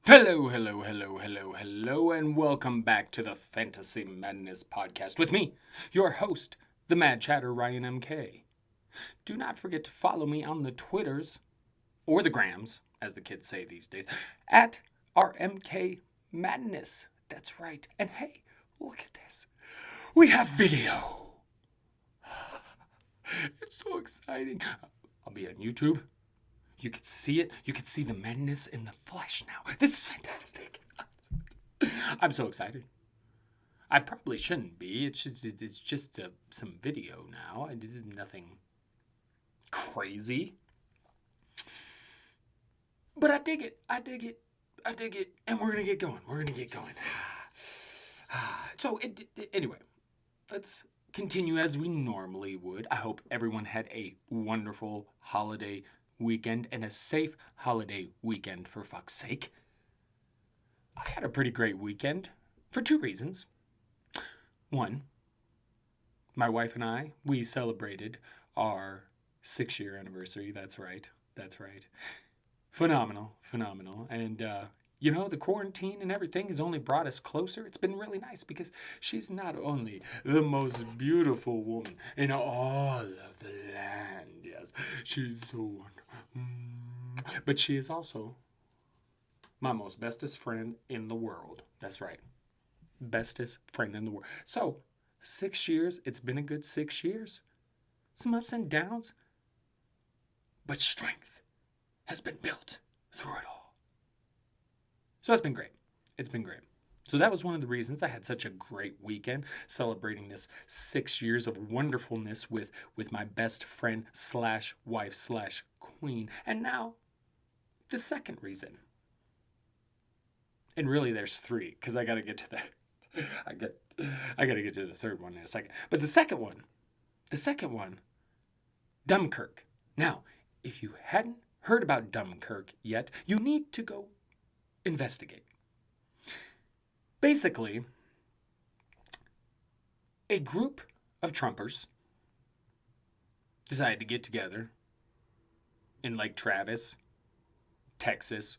Hello, and welcome back to the Fantasy Madness Podcast with me, your host, the Mad Chatter Ryan MK. Do not forget to follow me on the Twitters, or the Grams, as the kids say these days, at RMK Madness. That's right. And hey, look at this. We have video. It's so exciting. I'll be on YouTube. You could see it. You could see the madness in the flesh now. This is fantastic. I'm so excited. I probably shouldn't be. It's just some video now. It is nothing crazy. But I dig it. And we're going to get going. Anyway, let's continue as we normally would. I hope everyone had a wonderful holiday weekend and a safe holiday weekend, for fuck's sake. I had a pretty great weekend for two reasons. One, my wife and I, we celebrated our 6-year anniversary. That's right. Phenomenal. And, the quarantine and everything has only brought us closer. It's been really nice because she's not only the most beautiful woman in all of the land. Yes, she's so wonderful. But she is also my most bestest friend in the world. That's right. Bestest friend in the world. So, 6 years. It's been a good 6 years. Some ups and downs. But strength has been built through it all. So it's been great. So that was one of the reasons I had such a great weekend, celebrating this 6 years of wonderfulness with my best friend / wife / queen. And now, the second reason. And really there's three, because I gotta get to I gotta get to the third one in a second. But the second one, Dunkirk. Now, if you hadn't heard about Dunkirk yet, you need to go investigate. Basically, a group of Trumpers decided to get together in Lake Travis, Texas,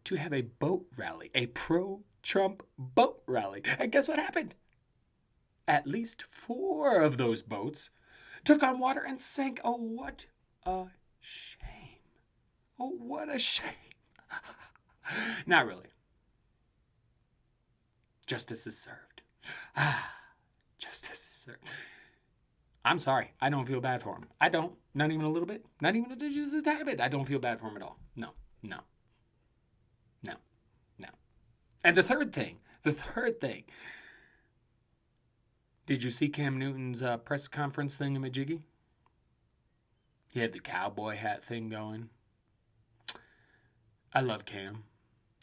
to have a boat rally, a pro-Trump boat rally. And guess what happened? At least 4 of those boats took on water and sank. Oh, what a shame. Not really. Justice is served. Justice is served. I'm sorry. I don't feel bad for him. I don't. Not even a little bit. Not even just a tiny bit. I don't feel bad for him at all. No. And the third thing. Did you see Cam Newton's press conference thingamajiggy? He had the cowboy hat thing going. I love Cam.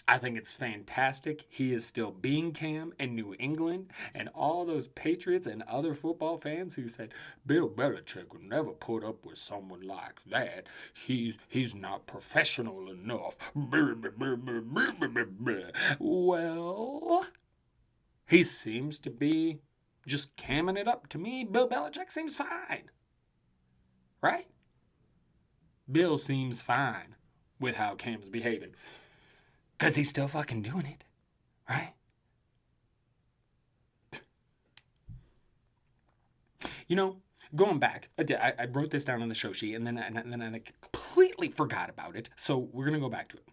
I think it's fantastic. He is still being Cam in New England, and all those Patriots and other football fans who said Bill Belichick would never put up with someone like that. He's not professional enough. Well, he seems to be just camming it up to me. Bill Belichick seems fine, right? Bill seems fine with how Cam's behaving. Because he's still fucking doing it, right? Going back, I wrote this down on the show sheet, and then I completely forgot about it. So we're going to go back to it.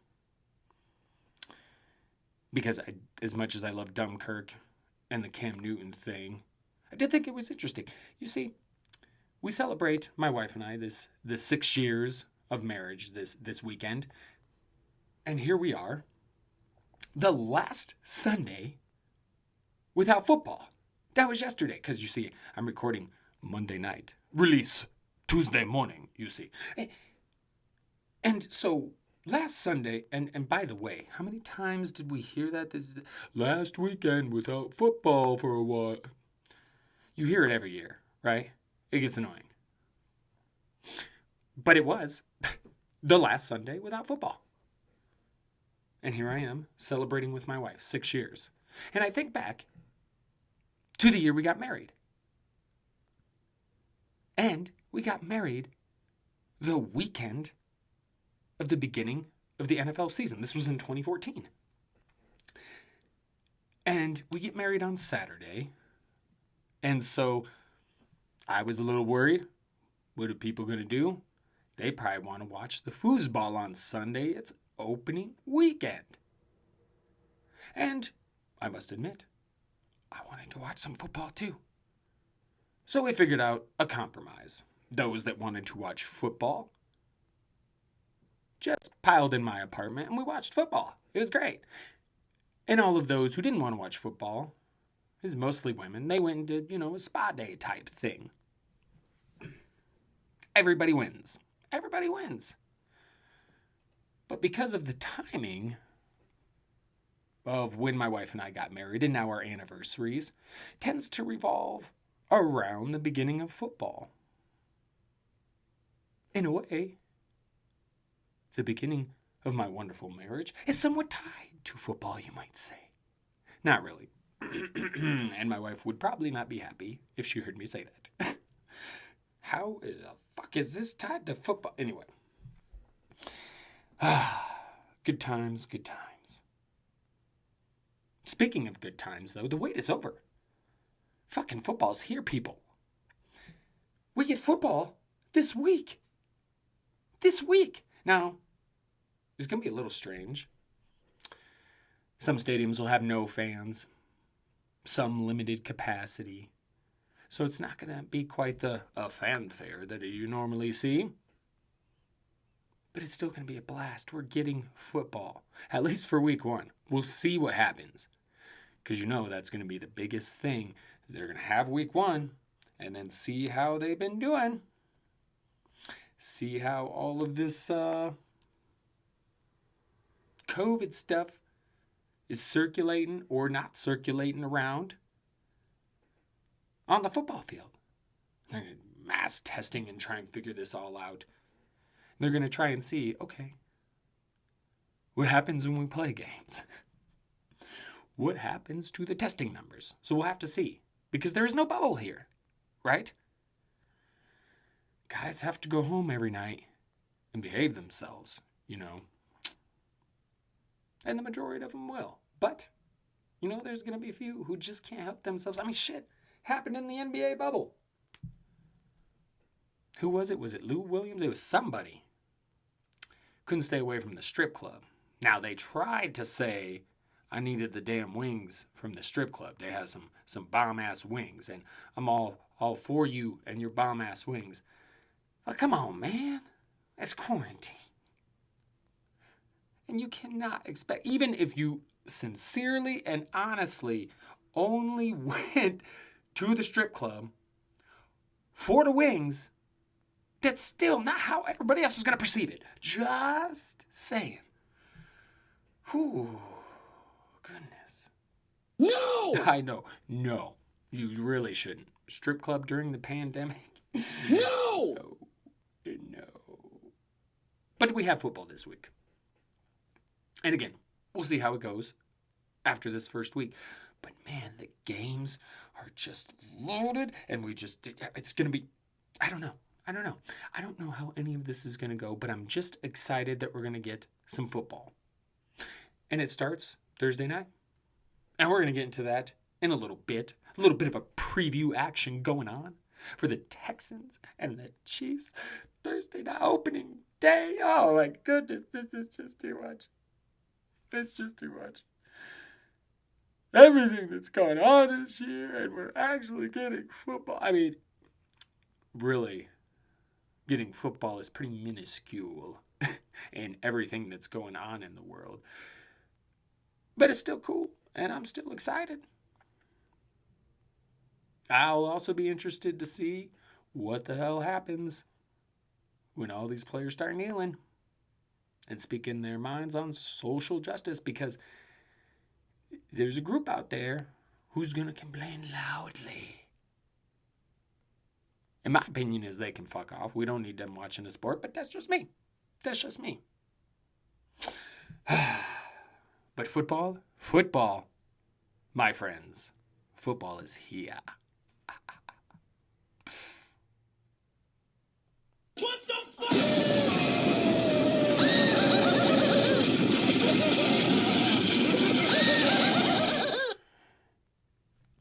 Because as much as I love Dunkirk and the Cam Newton thing, I did think it was interesting. You see, we celebrate, my wife and I, the 6 years of marriage this weekend. And here we are. The last Sunday without football. That was yesterday, because you see, I'm recording Monday night. Release Tuesday morning, you see. And so last Sunday, and by the way, how many times did we hear that? This last weekend without football for a while. You hear it every year, right? It gets annoying. But it was the last Sunday without football. And here I am, celebrating with my wife, 6 years. And I think back to the year we got married. And we got married the weekend of the beginning of the NFL season. This was in 2014. And we get married on Saturday. And so I was a little worried. What are people going to do? They probably want to watch the foosball on Sunday. It's opening weekend. And I must admit, I wanted to watch some football too. So we figured out a compromise. Those that wanted to watch football just piled in my apartment and we watched football. It was great. And all of those who didn't want to watch football, it was mostly women, they went and did, a spa day type thing. Everybody wins. Everybody wins. But because of the timing of when my wife and I got married and now our anniversaries, tends to revolve around the beginning of football. In a way, the beginning of my wonderful marriage is somewhat tied to football, you might say. Not really. And my wife would probably not be happy if she heard me say that. How the fuck is this tied to football? Anyway. Good times, good times. Speaking of good times, though, the wait is over. Fucking football's here, people. We get football this week. This week. Now, it's going to be a little strange. Some stadiums will have no fans. Some limited capacity. So it's not going to be quite the fanfare that you normally see. But it's still going to be a blast. We're getting football. At least for week 1. We'll see what happens. Because that's going to be the biggest thing. They're going to have week 1. And then see how they've been doing. See how all of this COVID stuff is circulating or not circulating around on the football field. They're going to mass testing and try and figure this all out. They're going to try and see, okay, what happens when we play games? What happens to the testing numbers? So we'll have to see. Because there is no bubble here, right? Guys have to go home every night and behave themselves, And the majority of them will. But, there's going to be a few who just can't help themselves. I mean, shit happened in the NBA bubble. Who was it? Was it Lou Williams? It was somebody. Couldn't stay away from the strip club. Now, they tried to say, I needed the damn wings from the strip club. They had some bomb-ass wings, and I'm all for you and your bomb-ass wings. Well, come on, man. It's quarantine. And you cannot expect, even if you sincerely and honestly only went to the strip club for the wings, that's still not how everybody else is going to perceive it. Just saying. Whew. Goodness. No! I know. No. You really shouldn't. Strip club during the pandemic? No! No. But we have football this week. And again, we'll see how it goes after this first week. But man, the games are just loaded, and it's going to be, I don't know. I don't know how any of this is going to go, but I'm just excited that we're going to get some football. And it starts Thursday night. And we're going to get into that in a little bit. A little bit of a preview action going on for the Texans and the Chiefs. Thursday night opening day. Oh my goodness, this is just too much. It's just too much. Everything that's going on this year, and we're actually getting football. I mean, really, getting football is pretty minuscule in everything that's going on in the world. But it's still cool, and I'm still excited. I'll also be interested to see what the hell happens when all these players start kneeling and speaking their minds on social justice, because there's a group out there who's going to complain loudly. And my opinion is they can fuck off. We don't need them watching the sport, but that's just me. That's just me. But football, my friends, football is here. What the fuck?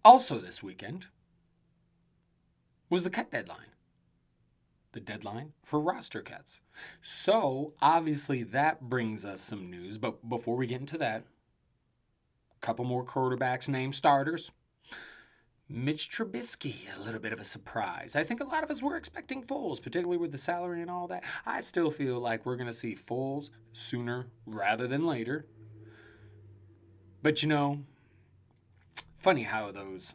Also this weekend was the cut deadline. The deadline for roster cuts. So, obviously, that brings us some news. But before we get into that, a couple more quarterbacks named starters. Mitch Trubisky, a little bit of a surprise. I think a lot of us were expecting Foles, particularly with the salary and all that. I still feel like we're going to see Foles sooner rather than later. But funny how those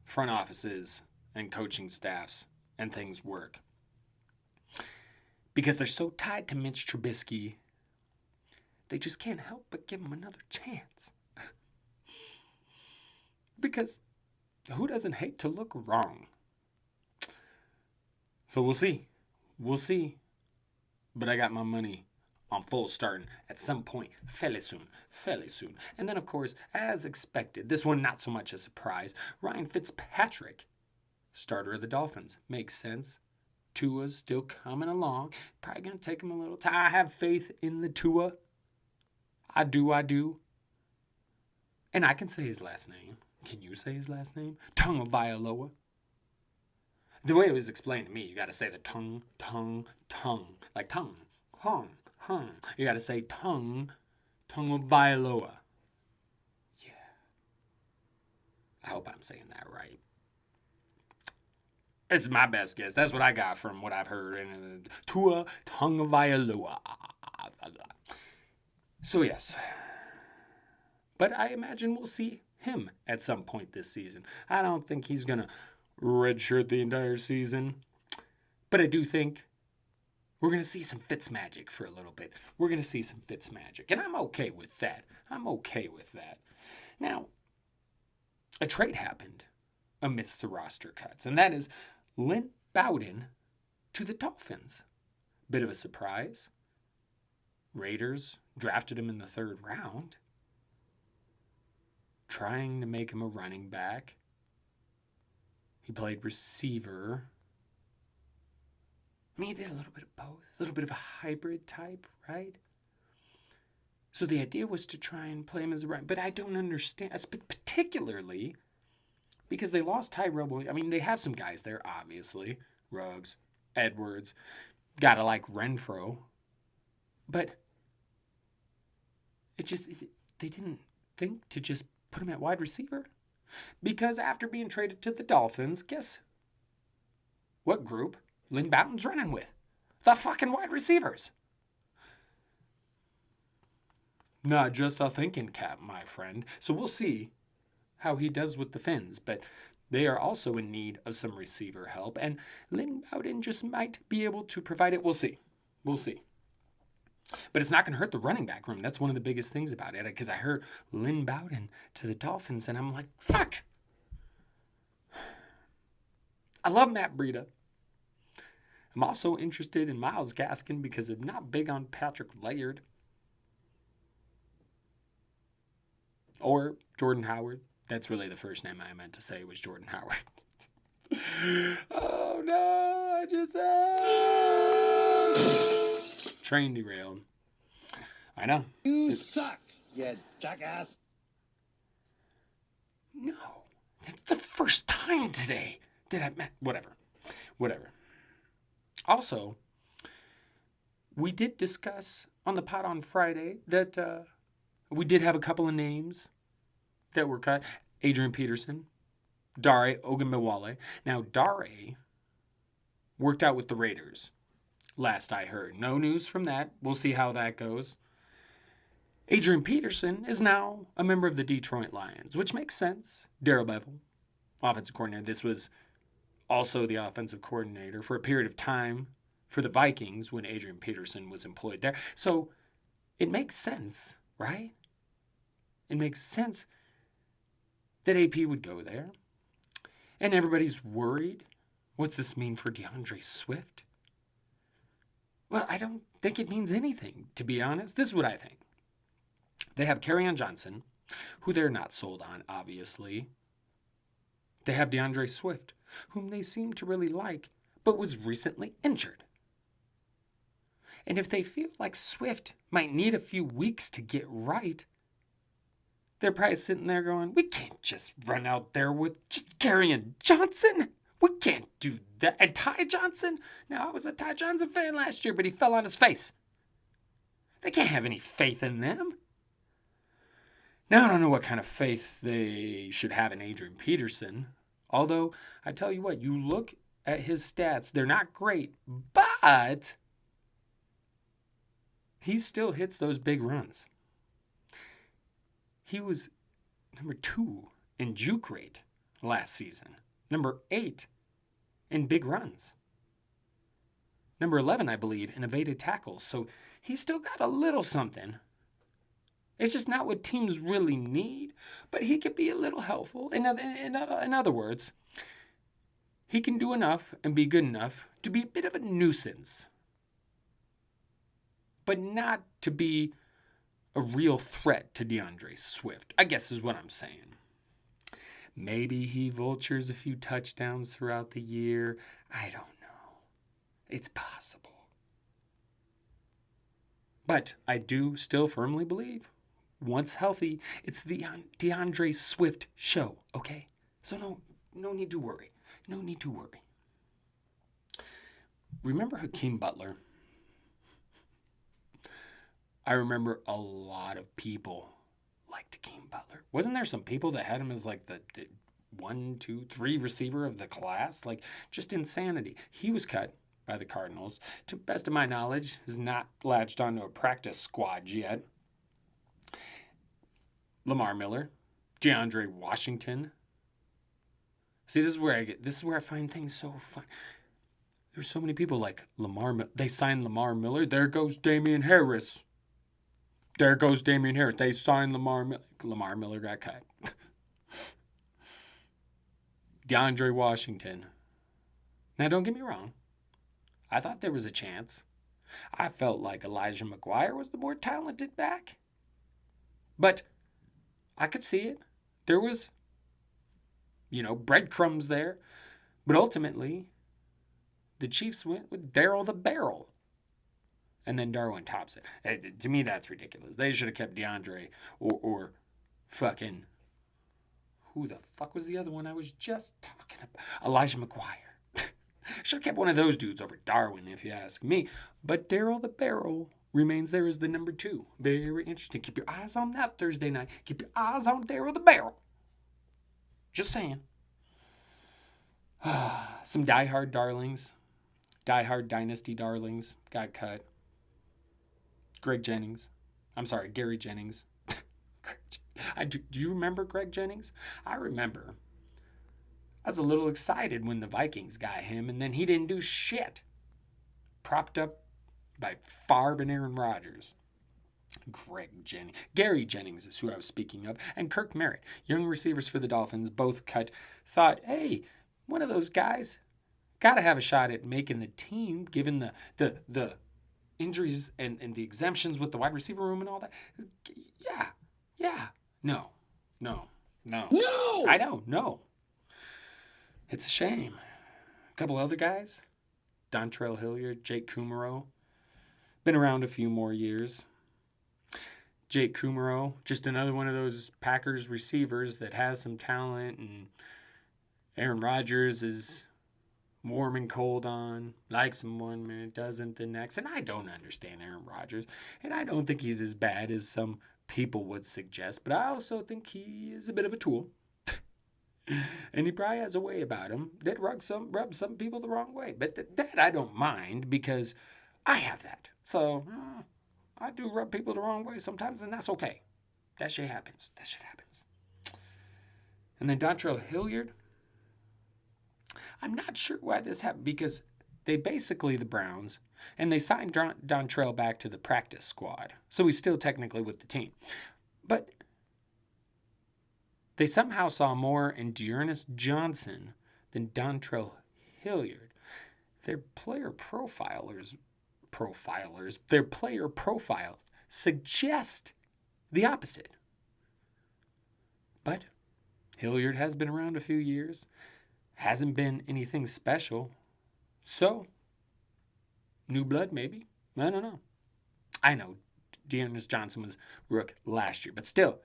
front offices and coaching staffs and things work. Because they're so tied to Mitch Trubisky, they just can't help but give him another chance. Because who doesn't hate to look wrong? So we'll see. We'll see. But I got my money on Foles starting at some point fairly soon. Fairly soon. And then, of course, as expected, this one not so much a surprise, Ryan Fitzpatrick, starter of the Dolphins. Makes sense. Tua's still coming along. Probably going to take him a little time. I have faith in the Tua. I do. And I can say his last name. Can you say his last name? Tagovailoa. The way it was explained to me, you got to say the tongue. Like tongue. Hung. You got to say Tagovailoa. Yeah. I hope I'm saying that right. This is my best guess. That's what I got from what I've heard. And Tua Tagovailoa. So yes. But I imagine we'll see him at some point this season. I don't think he's going to redshirt the entire season. But I do think we're going to see some Fitzmagic for a little bit. We're going to see some Fitzmagic. And I'm okay with that. Now, a trade happened amidst the roster cuts. And that is Lynn Bowden to the Dolphins. Bit of a surprise. Raiders drafted him in the 3rd round. Trying to make him a running back. He played receiver. I mean, he did a little bit of both. A little bit of a hybrid type, right? So the idea was to try and play him as a running. But I don't understand. Particularly because they lost Tyrell Williams. I mean, they have some guys there, obviously. Ruggs, Edwards. Gotta like Renfro. But it just, they didn't think to just put him at wide receiver. Because after being traded to the Dolphins, guess what group Lynn Bowden's running with? The fucking wide receivers. Not just a thinking cap, my friend. So we'll see how he does with the Fins. But they are also in need of some receiver help. And Lynn Bowden just might be able to provide it. We'll see. But it's not going to hurt the running back room. That's one of the biggest things about it. Because I heard Lynn Bowden to the Dolphins, and I'm like, fuck. I love Matt Breida. I'm also interested in Myles Gaskin because I'm not big on Patrick Laird. Or Jordan Howard. That's really the first name I meant to say was Jordan Howard. Oh, no. I just... Train derailed. I know. You suck, you jackass. No. It's the first time today that I met. Whatever. Also, we did discuss on the pod on Friday that we did have a couple of names that were cut. Adrian Peterson, Dare Ogunbowale. Now, Dare worked out with the Raiders, last I heard. No news from that. We'll see how that goes. Adrian Peterson is now a member of the Detroit Lions, which makes sense. Darrell Bevell, offensive coordinator. This was also the offensive coordinator for a period of time for the Vikings when Adrian Peterson was employed there. So it makes sense, right? It makes sense that AP would go there. And everybody's worried. What's this mean for DeAndre Swift? Well, I don't think it means anything, to be honest. This is what I think. They have Kerryon Johnson, who they're not sold on, obviously. They have DeAndre Swift, whom they seem to really like, but was recently injured. And if they feel like Swift might need a few weeks to get right, They're probably sitting there going, we can't just run out there with just Carrion Johnson. We can't do that. And Ty Johnson? Now, I was a Ty Johnson fan last year, but he fell on his face. They can't have any faith in them. Now, I don't know what kind of faith they should have in Adrian Peterson. Although, I tell you what, you look at his stats, they're not great, but he still hits those big runs. He was number 2 in juke rate last season, number 8 in big runs, number 11, I believe, in evaded tackles. So he's still got a little something. It's just not what teams really need, but he could be a little helpful. In other words, he can do enough and be good enough to be a bit of a nuisance, but not to be a real threat to DeAndre Swift, I guess is what I'm saying. Maybe he vultures a few touchdowns throughout the year. I don't know. It's possible. But I do still firmly believe, once healthy, it's the DeAndre Swift show, okay? So no need to worry. No need to worry. Remember Hakeem Butler? I remember a lot of people liked Hakeem Butler. Wasn't there some people that had him as like the 1, 2, 3 receiver of the class? Like, just insanity. He was cut by the Cardinals. To best of my knowledge, has not latched onto a practice squad yet. Lamar Miller, DeAndre Washington. See, this is where I find things so fun. There's so many people like Lamar. They signed Lamar Miller. There goes Damian Harris. There goes Damian Harris. They signed Lamar Miller. Lamar Miller got cut. DeAndre Washington. Now, don't get me wrong. I thought there was a chance. I felt like Elijah McGuire was the more talented back. But I could see it. There was, breadcrumbs there. But ultimately, the Chiefs went with Darryl the Barrel. And then Darwin tops it. To me, that's ridiculous. They should have kept DeAndre or fucking... Who the fuck was the other one I was just talking about? Elijah McGuire. Should have kept one of those dudes over Darwin, if you ask me. But Darryl the Barrel remains there as the number 2. Very interesting. Keep your eyes on that Thursday night. Keep your eyes on Darryl the Barrel. Just saying. Some diehard darlings. Diehard dynasty darlings got cut. Gary Jennings. Do you remember Greg Jennings? I remember. I was a little excited when the Vikings got him, and then he didn't do shit. Propped up by Favre and Aaron Rodgers. Gary Jennings is who I was speaking of, and Kirk Merritt, young receivers for the Dolphins, both cut. Thought, hey, one of those guys got to have a shot at making the team, given the injuries and the exemptions with the wide receiver room and all that. Yeah. No. I know, no. It's a shame. A couple other guys, Dontrell Hilliard, Jake Kumaro, been around a few more years. Jake Kumaro, just another one of those Packers receivers that has some talent, and Aaron Rodgers is warm and cold on, likes him one minute, doesn't the next. And I don't understand Aaron Rodgers, and I don't think he's as bad as some people would suggest, but I also think he is a bit of a tool. And he probably has a way about him that rubs some people the wrong way. But that I don't mind, because I have that. So I do rub people the wrong way sometimes, and that's okay. That shit happens. And then Dontrell Hilliard, I'm not sure why this happened, because they basically, the Browns, and they signed Dontrell back to the practice squad. So he's still technically with the team. But they somehow saw more in Dearness Johnson than Dontrell Hilliard. Their player profile suggest the opposite. But Hilliard has been around a few years, hasn't been anything special. So, new blood maybe? I don't know. I know Dearness Johnson was rook last year, but still,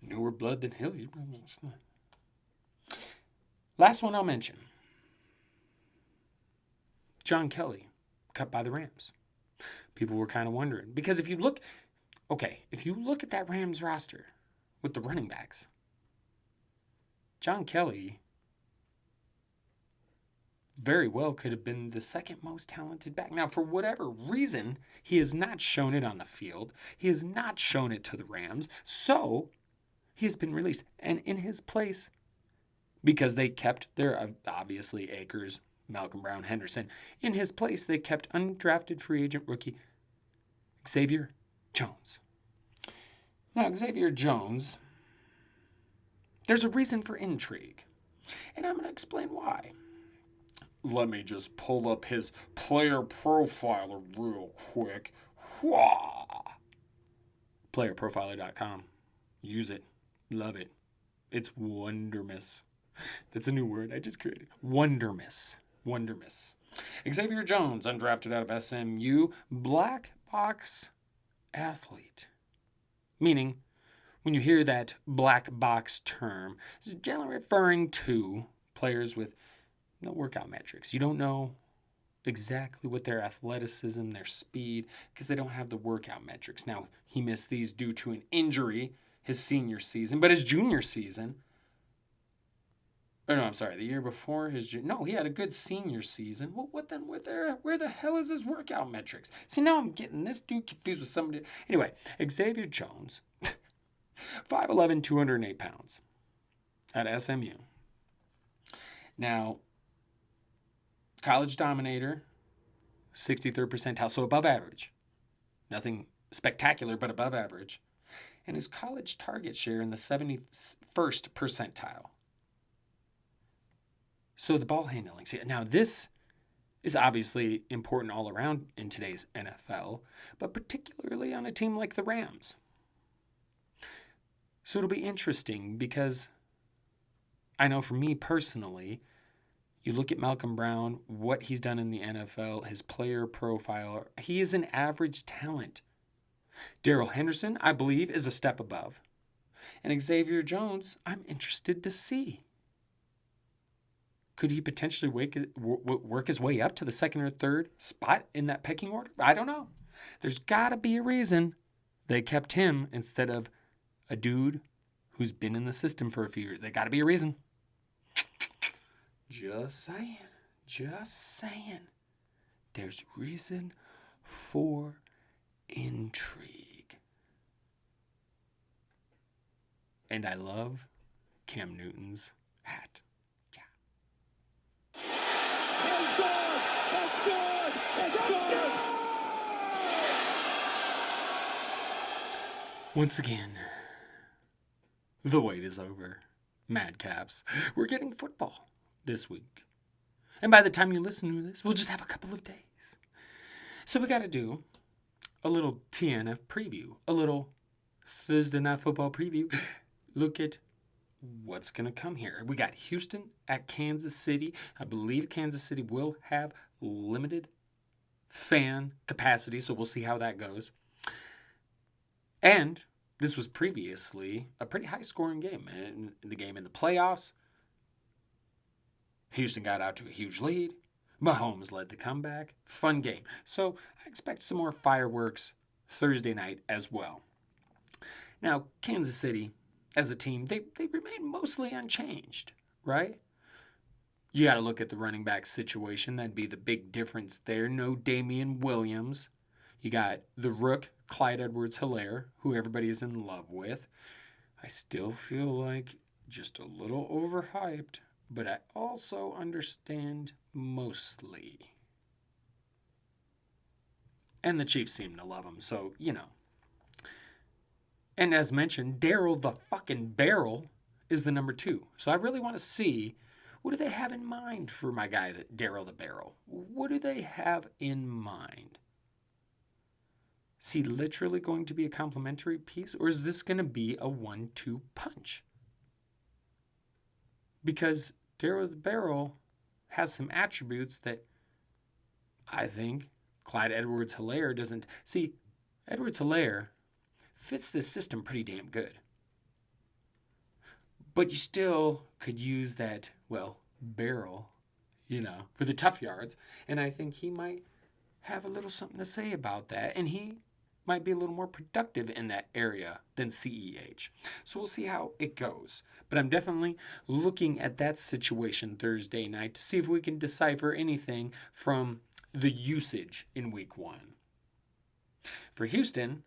Newer blood than Hill. Last one I'll mention. John Kelly, cut by the Rams. People were kind of wondering. Because if you look at that Rams roster with the running backs, John Kelly very well could have been the second most talented back. Now, for whatever reason, he has not shown it on the field. He has not shown it to the Rams. So, he has been released. And in his place, because they kept their, obviously, Akers, Malcolm Brown, Henderson. In his place, they kept undrafted free agent rookie Xavier Jones. Now, Xavier Jones, there's a reason for intrigue. And I'm going to explain why. Let me just pull up his player profiler real quick. Playerprofiler.com. Use it. Love it. It's wondermiss. That's a new word I just created. Wondermiss. Wondermiss. Xavier Jones, undrafted out of SMU, black box athlete. Meaning, when you hear that black box term, it's generally referring to players with no workout metrics. You don't know exactly what their athleticism, their speed, because they don't have the workout metrics. Now, he missed these due to an injury his senior season, but his junior season, the year before he had a good senior season. Well, what then? Where the hell is his workout metrics? See, now I'm getting this dude confused with somebody. Anyway, Xavier Jones, 5'11", 208 pounds at SMU. Now, college dominator, 63rd percentile, so above average. Nothing spectacular, but above average. And his college target share in the 71st percentile. So the ball handling. See, now this is obviously important all around in today's NFL, but particularly on a team like the Rams. So it'll be interesting because I know for me personally, you look at Malcolm Brown, what he's done in the NFL, his player profile, he is an average talent. Darrell Henderson, I believe, is a step above. And Xavier Jones, I'm interested to see. Could he potentially work his way up to the second or third spot in that pecking order? I don't know. There's got to be a reason they kept him instead of a dude who's been in the system for a few years. There got to be a reason. Just saying. There's reason for intrigue. And I love Cam Newton's hat. Once again, the wait is over. Madcaps. We're getting football this week. And by the time you listen to this, we'll just have a couple of days. So we got to do a little TNF preview, a little Thursday Night Football preview. Look at what's going to come here. We got Houston at Kansas City. I believe Kansas City will have limited fan capacity, so we'll see how that goes. And this was previously a pretty high-scoring game. In the game in the playoffs, Houston got out to a huge lead. Mahomes led the comeback. Fun game. So I expect some more fireworks Thursday night as well. Now, Kansas City, as a team, they remain mostly unchanged, right? You got to look at the running back situation. That'd be the big difference there. No Damian Williams. You got the rook, Clyde Edwards-Helaire, who everybody is in love with. I still feel like just a little overhyped, but I also understand mostly. And the Chiefs seem to love him, so, you know. And as mentioned, Darrell the fucking Barrel is the number 2. So I really want to see, what do they have in mind for my guy, Darrell the Barrel? What do they have in mind? Is he literally going to be a complimentary piece, or is this going to be a 1-2 punch? Because Darrell the Barrel has some attributes that I think Clyde Edwards-Helaire doesn't. See, Edwards-Helaire fits this system pretty damn good. But you still could use that, barrel, for the tough yards. And I think he might have a little something to say about that. And he might be a little more productive in that area than CEH. So we'll see how it goes. But I'm definitely looking at that situation Thursday night to see if we can decipher anything from the usage in week 1. For Houston,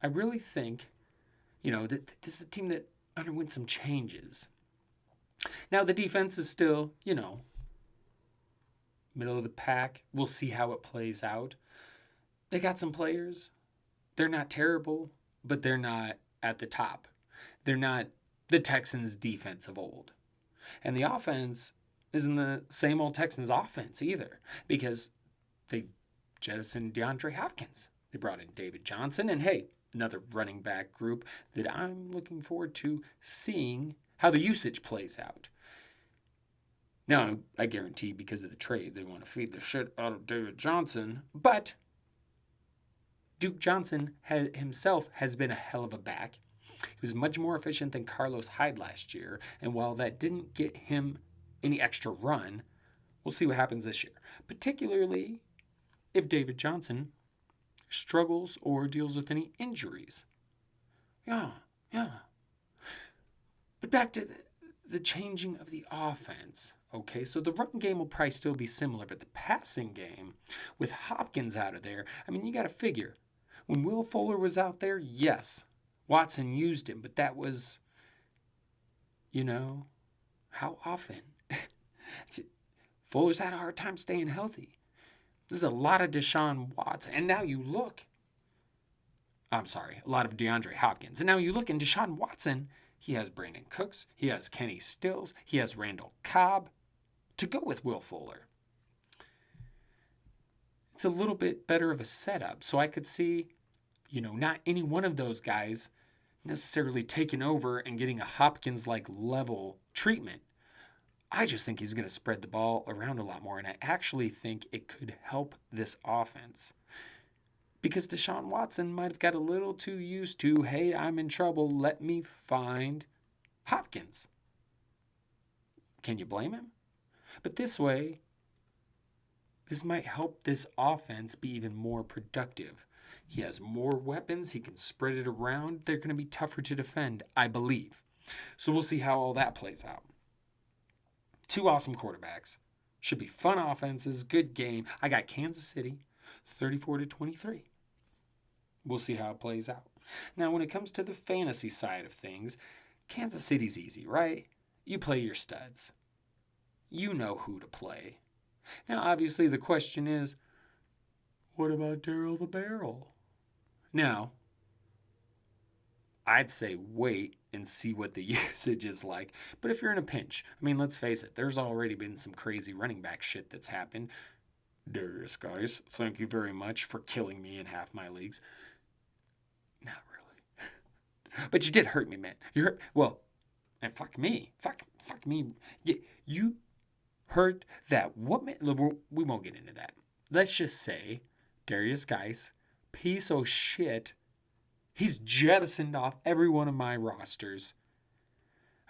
I really think, that this is a team that underwent some changes. Now, the defense is still, middle of the pack. We'll see how it plays out. They got some players. They're not terrible, but they're not at the top. They're not the Texans' defense of old. And the offense isn't the same old Texans offense either, because they jettisoned DeAndre Hopkins. They brought in David Johnson, and hey, another running back group that I'm looking forward to seeing how the usage plays out. Now, I guarantee because of the trade, they want to feed the shit out of David Johnson, but Duke Johnson himself has been a hell of a back. He was much more efficient than Carlos Hyde last year, and while that didn't get him any extra run, we'll see what happens this year, particularly if David Johnson struggles or deals with any injuries. Yeah. But back to the changing of the offense. Okay, so the run game will probably still be similar, but the passing game, with Hopkins out of there, you got to figure. When Will Fuller was out there, yes, Watson used him, but that was, how often? Fuller's had a hard time staying healthy. There's a lot of Deshaun Watson. And now you look. A lot of DeAndre Hopkins. And now you look in Deshaun Watson, he has Brandon Cooks, he has Kenny Stills, he has Randall Cobb to go with Will Fuller. It's a little bit better of a setup. So I could see, not any one of those guys necessarily taking over and getting a Hopkins-like level treatment. I just think he's going to spread the ball around a lot more, and I actually think it could help this offense. Because Deshaun Watson might have got a little too used to, hey, I'm in trouble, let me find Hopkins. Can you blame him? But this way, this might help this offense be even more productive. He has more weapons, he can spread it around, they're going to be tougher to defend, I believe. So we'll see how all that plays out. 2 awesome quarterbacks. Should be fun offenses, good game. I got Kansas City 34-23. We'll see how it plays out. Now, when it comes to the fantasy side of things, Kansas City's easy, right? You play your studs. You know who to play. Now, obviously, the question is, what about Darryl the Barrel? Now, I'd say wait and see what the usage is like. But if you're in a pinch, let's face it, there's already been some crazy running back shit that's happened. Darius, guys, thank you very much for killing me in half my leagues. Not really. But you did hurt me, man. You hurt, and fuck me. Fuck me. You hurt that woman. We won't get into that. Let's just say, Darius, guys, piece of shit. He's jettisoned off every one of my rosters.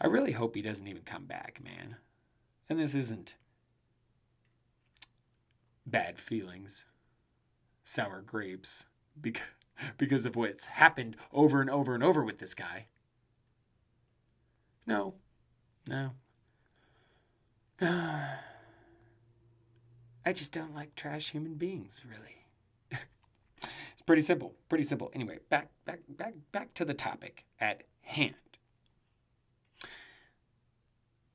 I really hope he doesn't even come back, man. And this isn't bad feelings, sour grapes, because of what's happened over and over and over with this guy. No. I just don't like trash human beings, really. It's pretty simple. Anyway, back to the topic at hand.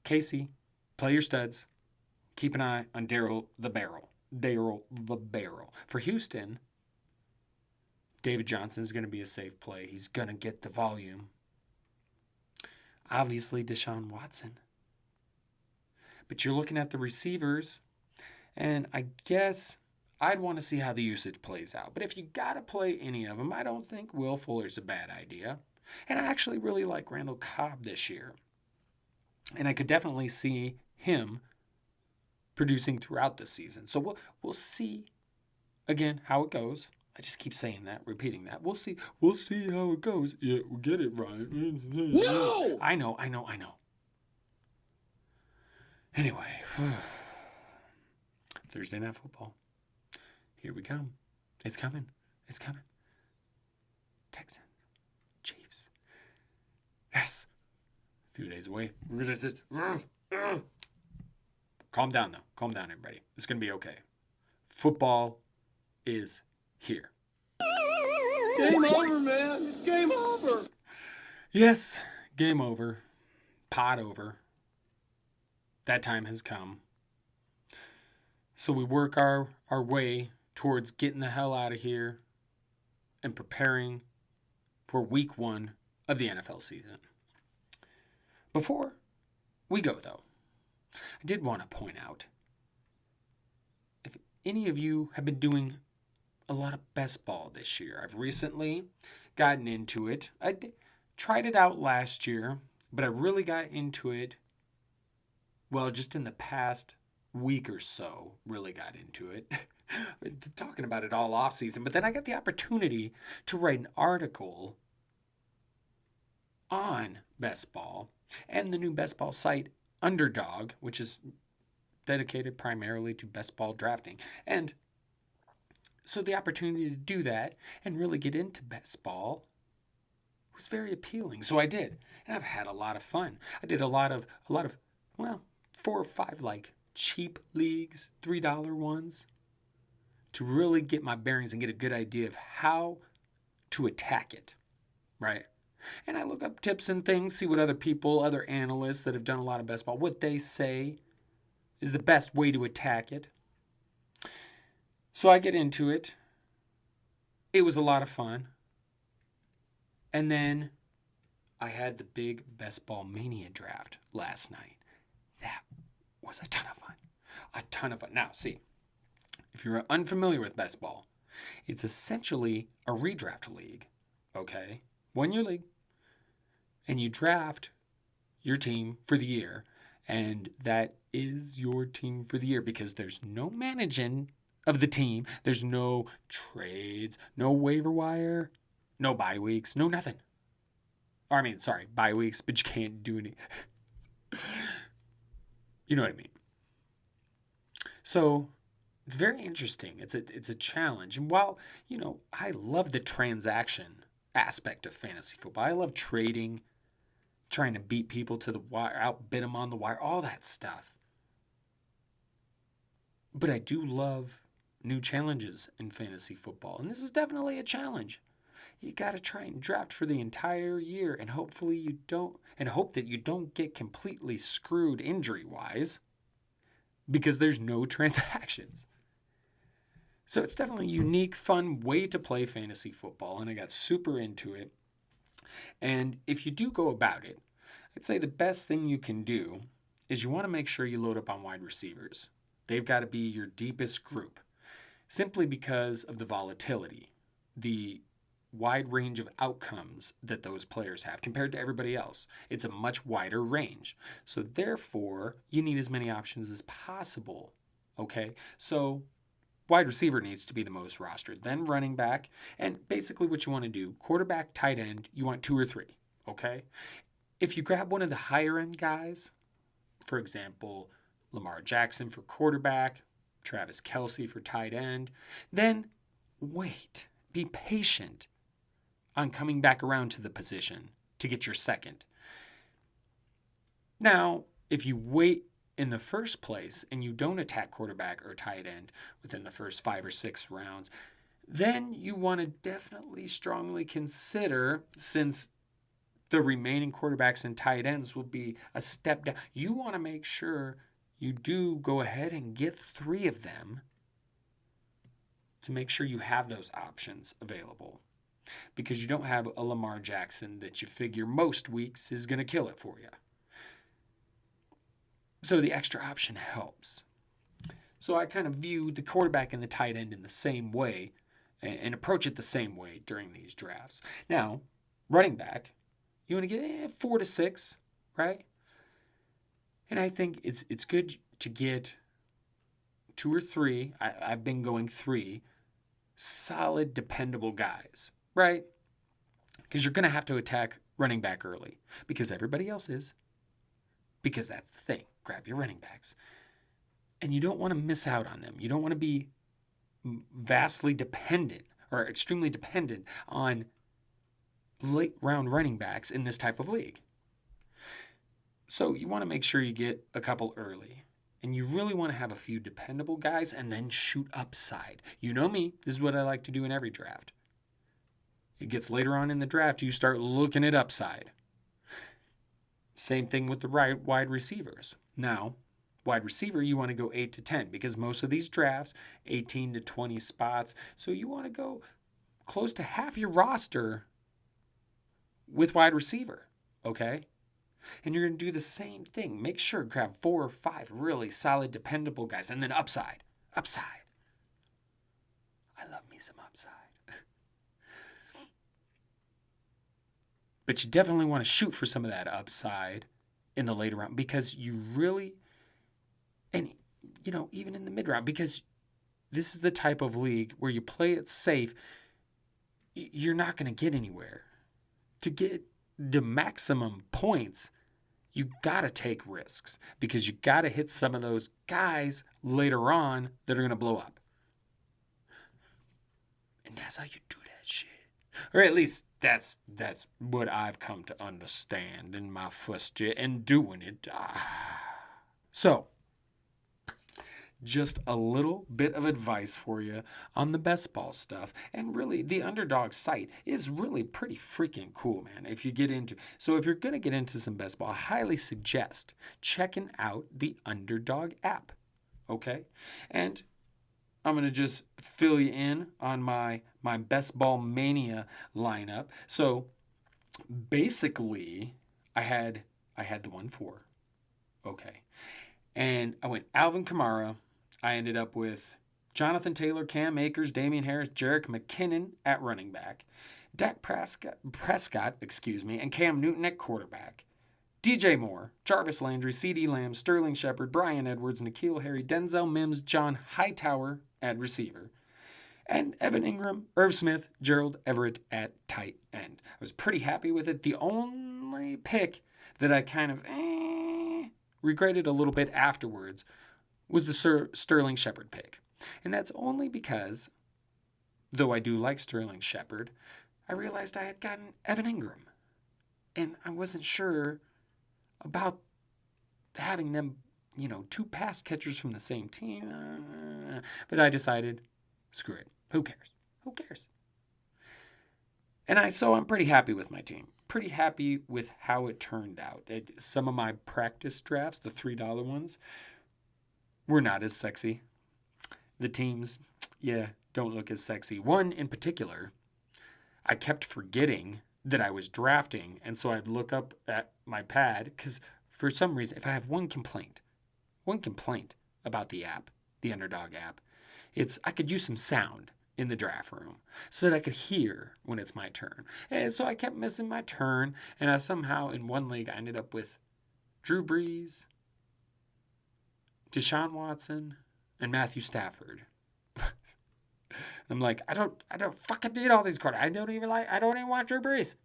Casey, play your studs. Keep an eye on Darryl the Barrel. For Houston, David Johnson is going to be a safe play. He's going to get the volume. Obviously, Deshaun Watson. But you're looking at the receivers, and I guess I'd want to see how the usage plays out. But if you got to play any of them, I don't think Will Fuller's a bad idea. And I actually really like Randall Cobb this year. And I could definitely see him producing throughout the season. So we'll see, again, how it goes. I just keep saying that, repeating that. We'll see. We'll see how it goes. Yeah, we'll get it right. No! I know. Anyway, Thursday Night Football. Here we come. It's coming. It's coming. Texans. Chiefs. Yes. A few days away. Calm down, though. Calm down, everybody. It's going to be okay. Football is here. Game over, man. It's game over. Yes, game over. Pod over. That time has come. So we work our way towards getting the hell out of here and preparing for week 1 of the NFL season. Before we go, though, I did want to point out, if any of you have been doing a lot of best ball this year, I've recently gotten into it. I tried it out last year, but I really got into it, well, just in the past week or so, really got into it. Talking about it all off season, but then I got the opportunity to write an article on best ball and the new best ball site Underdog, which is dedicated primarily to best ball drafting. And so the opportunity to do that and really get into best ball was very appealing. So I did, and I've had a lot of fun. I did a lot of well, 4 or 5 like cheap leagues, $3 ones, to really get my bearings and get a good idea of how to attack it, right? And I look up tips and things, see what other analysts that have done a lot of best ball, what they say is the best way to attack it. So I get into it. It was a lot of fun. And then I had the big Best Ball Mania draft last night. That was a ton of fun. A ton of fun. Now, see, if you're unfamiliar with best ball, it's essentially a redraft league, okay? 1-year league. And you draft your team for the year, and that is your team for the year because there's no managing of the team. There's no trades, no waiver wire, no bye weeks, no nothing. Or I mean, sorry, bye weeks, but you can't do any. You know what I mean? So it's very interesting. It's a challenge. And while, I love the transaction aspect of fantasy football, I love trading, trying to beat people to the wire, outbid them on the wire, all that stuff. But I do love new challenges in fantasy football. And this is definitely a challenge. You got to try and draft for the entire year and hope that you don't get completely screwed injury-wise because there's no transactions. So it's definitely a unique, fun way to play fantasy football, and I got super into it. And if you do go about it, I'd say the best thing you can do is you want to make sure you load up on wide receivers. They've got to be your deepest group, simply because of the volatility, the wide range of outcomes that those players have compared to everybody else. It's a much wider range. So therefore, you need as many options as possible, okay? So wide receiver needs to be the most rostered, then running back, and basically what you want to do, quarterback, tight end, you want 2 or 3, okay? If you grab one of the higher end guys, for example, Lamar Jackson for quarterback, Travis Kelce for tight end, then wait, be patient on coming back around to the position to get your second. Now, if you wait in the first place and you don't attack quarterback or tight end within the first 5 or 6 rounds, then you want to definitely strongly consider, since the remaining quarterbacks and tight ends will be a step down, you want to make sure you do go ahead and get 3 of them to make sure you have those options available. Because you don't have a Lamar Jackson that you figure most weeks is going to kill it for you. So the extra option helps. So I kind of view the quarterback and the tight end in the same way and approach it the same way during these drafts. Now, running back, you want to get 4 to 6, right? And I think it's good to get 2 or 3. I've been going 3. solid, dependable guys, right? Because you're going to have to attack running back early because everybody else is. Because that's the thing. Grab your running backs. And you don't want to miss out on them. You don't want to be vastly dependent or extremely dependent on late round running backs in this type of league. So you want to make sure you get a couple early. And you really want to have a few dependable guys and then shoot upside. You know me. This is what I like to do in every draft. It gets later on in the draft, you start looking at upside. Same thing with the wide receivers. Now, wide receiver, you want to go 8 to 10 because most of these drafts, 18 to 20 spots. So you want to go close to half your roster with wide receiver, okay? And you're going to do the same thing. Make sure grab 4 or 5 really solid, dependable guys. And then upside. Upside. I love me some upside. But you definitely want to shoot for some of that upside in the later round because you really, and even in the mid round, because this is the type of league where you play it safe, you're not going to get anywhere. To get the maximum points, you got to take risks because you got to hit some of those guys later on that are going to blow up. And that's how you do that shit. Or at least that's what I've come to understand in my first year and doing it. So, just a little bit of advice for you on the best ball stuff. And really, the Underdog site is really pretty freaking cool, man. If you're going to get into some best ball, I highly suggest checking out the Underdog app. Okay? And I'm going to just fill you in on my best ball mania lineup. So basically, I had the 1-4. Okay. And I went Alvin Kamara. I ended up with Jonathan Taylor, Cam Akers, Damian Harris, Jerick McKinnon at running back, Dak Prescott, and Cam Newton at quarterback. DJ Moore, Jarvis Landry, CeeDee Lamb, Sterling Shepard, Bryan Edwards, N'Keal Harry, Denzel Mims, John Hightower at receiver, and Evan Ingram, Irv Smith, Gerald Everett at tight end. I was pretty happy with it. The only pick that I kind of regretted a little bit afterwards was the Sterling Shepard pick. And that's only because, though I do like Sterling Shepard, I realized I had gotten Evan Ingram. And I wasn't sure about having them, 2 pass catchers from the same team. But I decided, screw it. Who cares? And I'm pretty happy with my team. Pretty happy with how it turned out. Some of my practice drafts, the $3 ones, were not as sexy. The teams, don't look as sexy. One in particular, I kept forgetting that I was drafting, and so I'd look up at my pad, because for some reason, if I have one complaint about the app, the Underdog app, it's I could use some sound in the draft room so that I could hear when it's my turn. And so I kept missing my turn, and I somehow, in one league, I ended up with Drew Brees, Deshaun Watson, and Matthew Stafford. I'm like, I don't fucking need all these quarterbacks. I don't even want Drew Brees.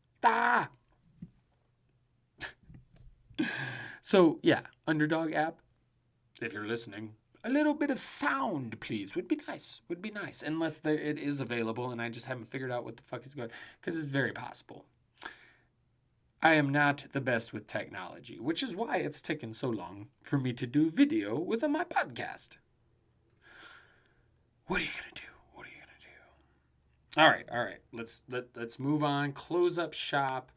So, yeah, Underdog app, if you're listening, a little bit of sound, please, would be nice. Unless it is available and I just haven't figured out what the fuck is going on, because it's very possible. I am not the best with technology, which is why it's taken so long for me to do video within my podcast. What are you going to do? All right. Let's move on. Close up shop.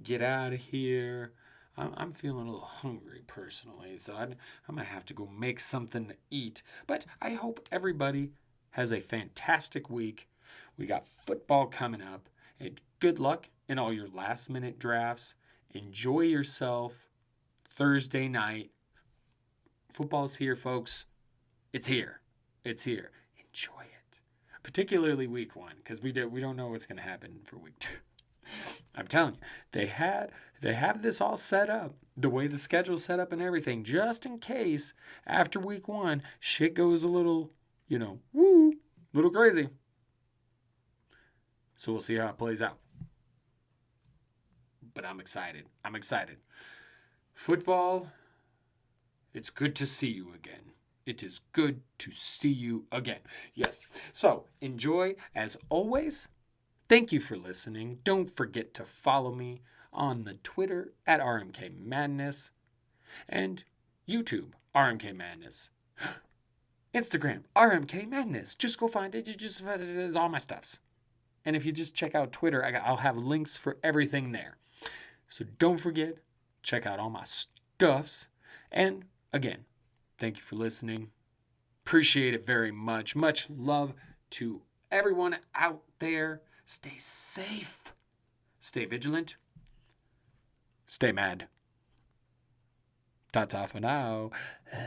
Get out of here. I'm feeling a little hungry personally, so I might have to go make something to eat. But I hope everybody has a fantastic week. We got football coming up. And good luck in all your last-minute drafts. Enjoy yourself. Thursday night. Football's here, folks. It's here. Enjoy it. Particularly week 1, because we don't know what's going to happen for week 2. I'm telling you, they have this all set up, the way the schedule's set up and everything, just in case after week 1, shit goes a little, little crazy. So we'll see how it plays out. But I'm excited. I'm excited. Football, it's good to see you again. It is good to see you again. Yes. So enjoy as always. Thank you for listening. Don't forget to follow me on the Twitter at RMK Madness and YouTube, RMK Madness. Instagram, RMK Madness. Just go find it. You just all my stuffs. And if you just check out Twitter, I'll have links for everything there. So don't forget, check out all my stuffs. And again, thank you for listening. Appreciate it very much. Much love to everyone out there. Stay safe. Stay vigilant. Stay mad. Ta-ta for now.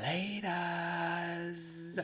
Laters.